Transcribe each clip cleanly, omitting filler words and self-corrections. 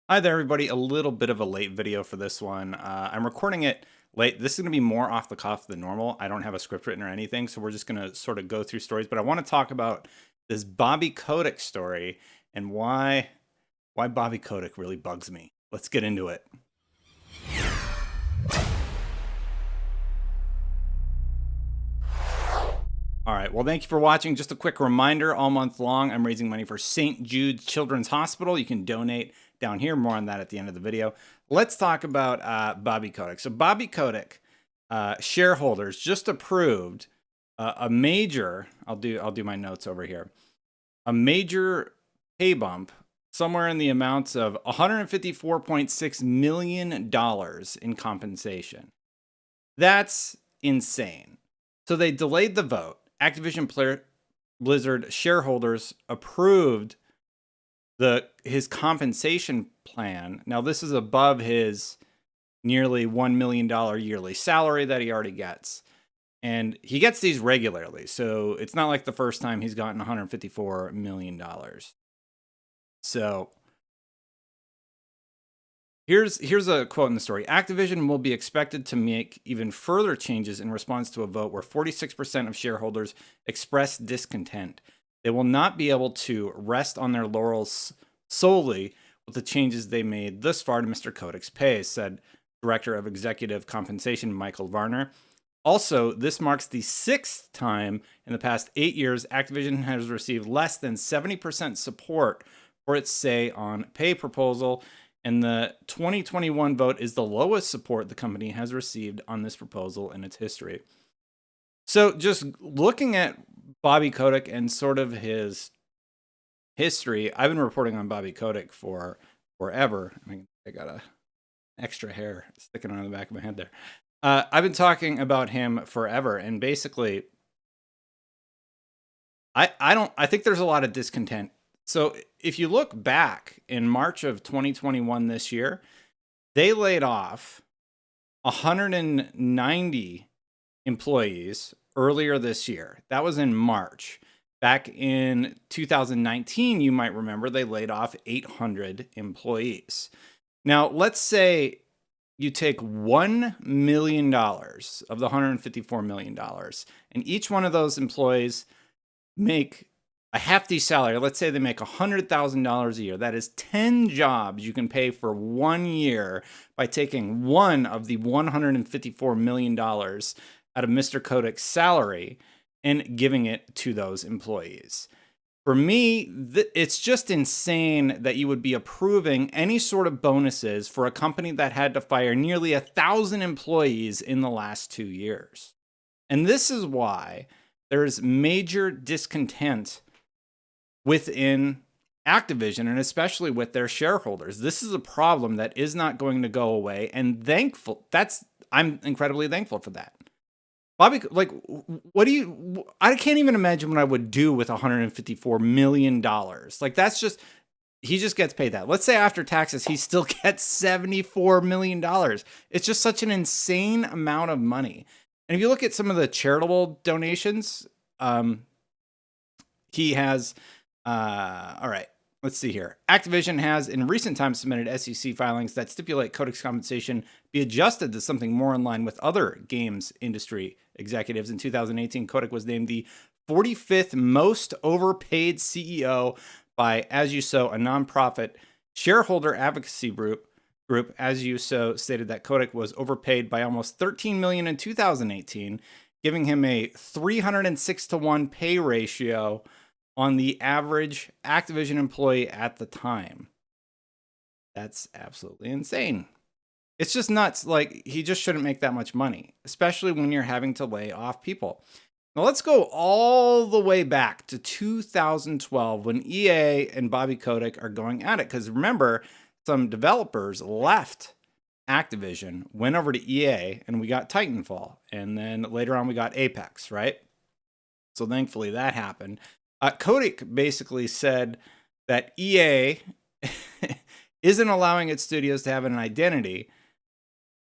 Hi there, everybody. A little bit of a late video for this one. I'm recording it late. This is going to be more off the cuff than normal. I don't have a script written or anything, so we're just going to sort of go through stories. But I want to talk about this Bobby Kotick story and why Bobby Kotick really bugs me. Let's get into it. All right. Well, thank you for watching. Just a quick reminder, all month long, I'm raising money for St. Jude's Children's Hospital. You can donate down here. More on that at the end of the video. Let's talk about Bobby Kotick. So Bobby Kotick, shareholders just approved a major, I'll do my notes over here, a major pay bump somewhere in the amounts of $154.6 million in compensation. That's insane. So they delayed the vote. Activision Blizzard shareholders approved his compensation plan. Now, this is above his nearly $1 million yearly salary that he already gets. And he gets these regularly. So it's not like the first time he's gotten $154 million. So Here's a quote in the story. Activision will be expected to make even further changes in response to a vote where 46% of shareholders expressed discontent. They will not be able to rest on their laurels solely with the changes they made thus far to Mr. Kotick's pay, said Director of Executive Compensation Michael Varner. Also, this marks the sixth time in the past 8 years Activision has received less than 70% support for its say on pay proposal. And the 2021 vote is the lowest support the company has received on this proposal in its history. So just looking at Bobby Kotick and sort of his history, I've been reporting on Bobby Kotick for forever. I got a extra hair sticking on the back of my head there. I've been talking about him forever, and basically, I think there's a lot of discontent. So if you look back in March of 2021 this year, they laid off 190 employees earlier this year. That was in March. Back in 2019, you might remember they laid off 800 employees. Now, let's say you take $1 million of the $154 million, and each one of those employees make a hefty salary. Let's say they make $100,000 a year. That is 10 jobs you can pay for 1 year by taking one of the $154 million out of Mr. Kotick's salary and giving it to those employees. For me, it's just insane that you would be approving any sort of bonuses for a company that had to fire nearly 1,000 employees in the last 2 years. And this is why there's major discontent within Activision, and especially with their shareholders. This is a problem that is not going to go away, and I'm incredibly thankful for that. Bobby, like, I can't even imagine what I would do with $154 million. Like, he just gets paid that. Let's say after taxes, he still gets $74 million. It's just such an insane amount of money. And if you look at some of the charitable donations, he has, all right, let's see here. Activision has in recent times submitted SEC filings that stipulate Kotick's compensation be adjusted to something more in line with other games industry executives. In 2018, Kotick was named the 45th most overpaid CEO by As You Sow, a nonprofit shareholder advocacy group. As You Sow stated that Kotick was overpaid by almost $13 million in 2018, giving him a 306-to-1 pay ratio on the average Activision employee at the time. That's absolutely insane. It's just nuts. Like, he just shouldn't make that much money, especially when you're having to lay off people. Now, let's go all the way back to 2012 when EA and Bobby Kotick are going at it. Because remember, some developers left Activision, went over to EA, and we got Titanfall. And then later on, we got Apex, right? So thankfully that happened. Kotick basically said that EA isn't allowing its studios to have an identity,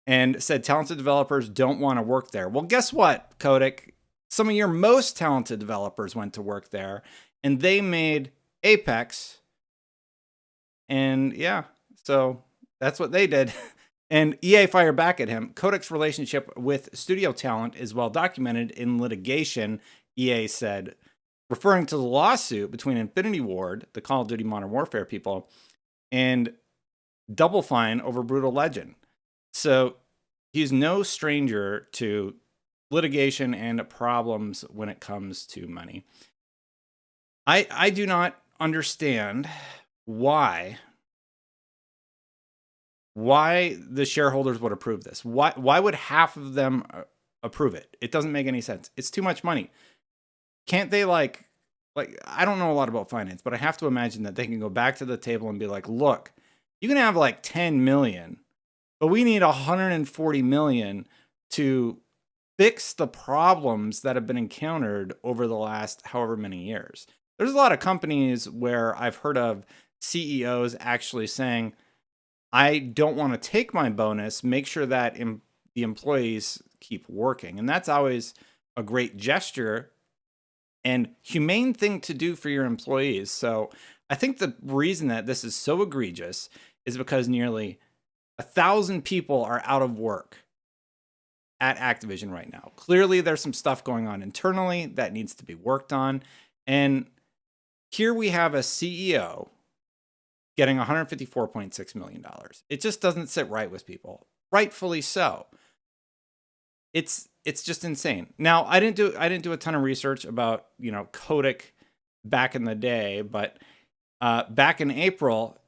and said talented developers don't want to work there. Well, guess what, Kotick? Some of your most talented developers went to work there, and they made Apex. And yeah, So that's what they did. And EA fired back at him. Kotick's relationship with studio talent is well documented in litigation, EA said, referring to the lawsuit between Infinity Ward, the Call of Duty Modern Warfare people, and Double Fine over Brutal Legend. So he's no stranger to litigation and problems when it comes to money. I do not understand why the shareholders would approve this. Why would half of them approve it? It doesn't make any sense. It's too much money. Can't they like I don't know a lot about finance, but I have to imagine that they can go back to the table and be like, look, you can have like 10 million, but we need 140 million to fix the problems that have been encountered over the last however many years. There's a lot of companies where I've heard of CEOs actually saying, I don't want to take my bonus, make sure that the employees keep working. And that's always a great gesture and humane thing to do for your employees. So I think the reason that this is so egregious is because nearly 1,000 people are out of work at Activision right now. Clearly, there's some stuff going on internally that needs to be worked on. And here we have a CEO getting $154.6 million. It just doesn't sit right with people. Rightfully so. It's just insane. Now, I didn't do a ton of research about, Kotick back in the day, but back in April,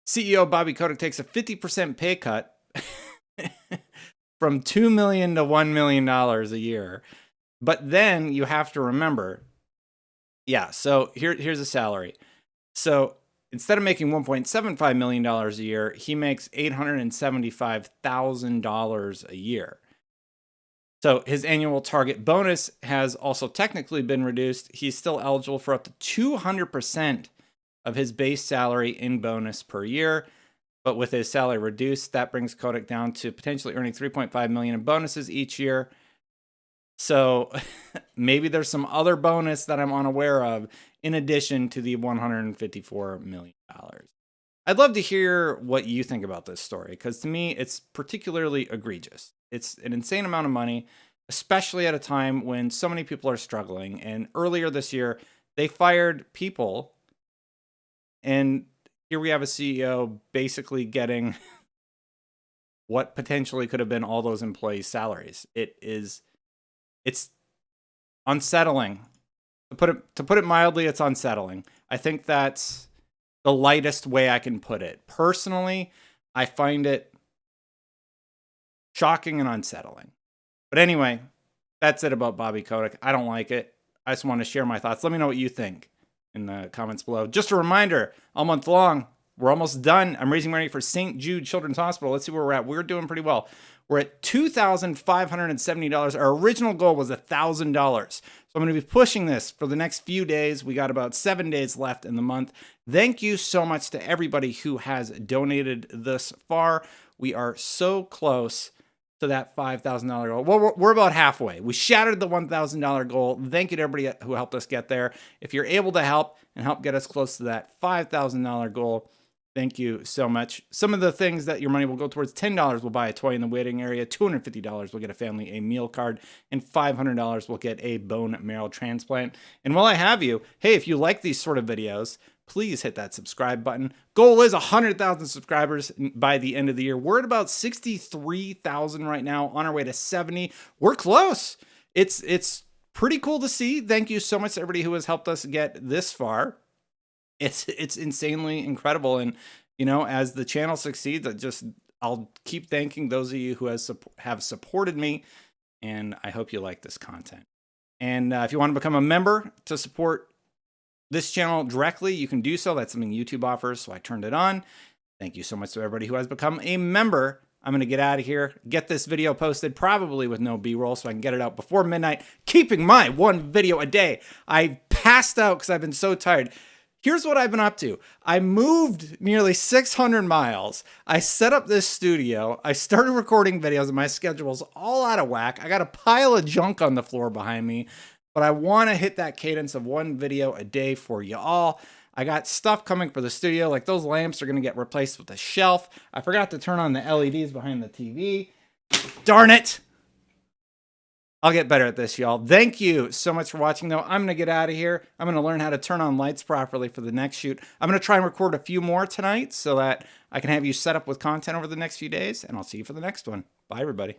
CEO Bobby Kotick takes a 50% pay cut from $2 million to $1 million a year. But then you have to remember, so here's a salary. So instead of making $1.75 million a year, he makes $875,000 a year. So his annual target bonus has also technically been reduced. He's still eligible for up to 200% of his base salary in bonus per year. But with his salary reduced, that brings Kotick down to potentially earning $3.5 million in bonuses each year. So maybe there's some other bonus that I'm unaware of in addition to the $154 million. I'd love to hear what you think about this story, because to me, it's particularly egregious. It's an insane amount of money, especially at a time when so many people are struggling. And earlier this year, they fired people. And here we have a CEO basically getting what potentially could have been all those employees' salaries. It's unsettling. To put it mildly, it's unsettling. I think that's the lightest way I can put it. Personally, I find it shocking and unsettling. But anyway, that's it about Bobby Kotick. I don't like it. I just want to share my thoughts. Let me know what you think in the comments below. Just a reminder, all month long, we're almost done. I'm raising money for St. Jude Children's Hospital. Let's see where we're at. We're doing pretty well. We're at $2,570. Our original goal was $1,000. So I'm going to be pushing this for the next few days. We got about 7 days left in the month. Thank you so much to everybody who has donated thus far. We are so close to that $5,000 goal. Well, we're about halfway. We shattered the $1,000 goal. Thank you to everybody who helped us get there. If you're able to help get us close to that $5,000 goal, thank you so much. Some of the things that your money will go towards: $10 will buy a toy in the waiting area, $250 will get a family a meal card, and $500 will get a bone marrow transplant. And while I have you, hey, if you like these sort of videos, please hit that subscribe button. Goal is 100,000 subscribers by the end of the year. We're at about 63,000 right now, on our way to 70. We're close. It's pretty cool to see. Thank you so much to everybody who has helped us get this far. It's insanely incredible. And, as the channel succeeds, I'll keep thanking those of you who have supported me. And I hope you like this content. And if you want to become a member to support this channel directly, you can do so. That's something YouTube offers, so I turned it on. Thank you so much to everybody who has become a member. I'm going to get out of here, get this video posted, probably with no B-roll, so I can get it out before midnight, keeping my one video a day. I passed out because I've been so tired. Here's what I've been up to. I moved nearly 600 miles. I set up this studio. I started recording videos, and my schedule's all out of whack. I got a pile of junk on the floor behind me, but I want to hit that cadence of one video a day for you all. I got stuff coming for the studio, like those lamps are going to get replaced with a shelf. I forgot to turn on the LEDs behind the TV. Darn it! I'll get better at this, y'all. Thank you so much for watching, though. I'm going to get out of here. I'm going to learn how to turn on lights properly for the next shoot. I'm going to try and record a few more tonight so that I can have you set up with content over the next few days, and I'll see you for the next one. Bye, everybody.